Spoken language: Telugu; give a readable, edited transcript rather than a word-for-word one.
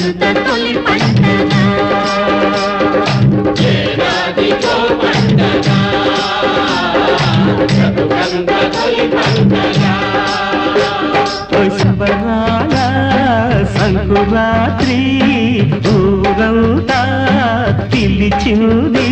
బ్రతుకంత తొలి పండగ ఏడాదికో పండగ బ్రతుకంత తొలి పండగ శబరాల సంకురాత్రి ఊరంతా పిలిచింది